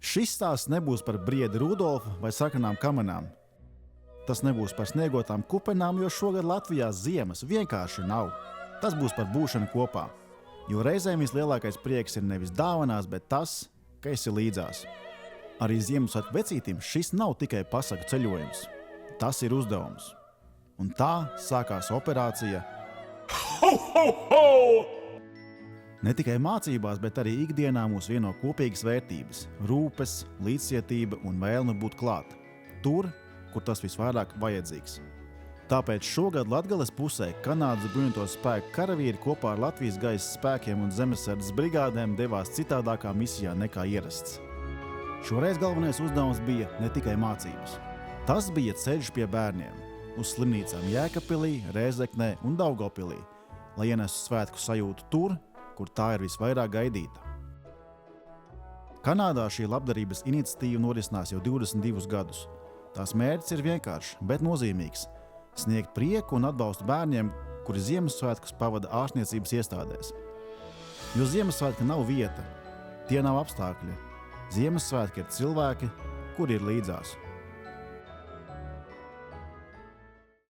Šis stāsts nebūs par briedi Rudolfu vai sarkanām kamanām. Tas nebūs par sniegotām kupenām, jo šogad Latvijā ziemas vienkārši nav. Tas būs par būšanu kopā, jo reizēm vislielākais prieks ir nevis dāvanās, bet tas, ka esi līdzās. Arī Ziemassvētku vecītim šis nav tikai pasaku ceļojums. Tas ir uzdevums. Un tā sākās operācija Ho, ho, ho! Ne tikai mācībās, bet arī ikdienā mūs vieno kopīgas vērtības – rūpes, līdzcietība un vēlme būt klāt. Tur, kur tas visvairāk vajadzīgs. Tāpēc šogad Latgales pusē Kanādas bruņoto spēku karavīri kopā ar Latvijas gaisa spēkiem un zemesardzes brigādēm devās citādākā misijā nekā ierasts. Šoreiz galvenais uzdevums bija ne tikai mācības. Tas bija ceļš pie bērniem, uz slimnīcām Jēkabpilī, Rēzeknē un Daugavpilī, lai ienestu svētku sajūtu tur, kur tā ir visvairāk gaidīta. Kanādā šī labdarības iniciatīva norisinās jau 22 gadus. Tās mērķis ir vienkāršs, bet nozīmīgs – sniegt prieku un atbalstu bērniem, kuri Ziemassvētkus pavada ārstniecības iestādēs. Jo Ziemassvētki nav vieta, tie nav apstākļi. Ziemassvētki ir cilvēki, kuri ir līdzās.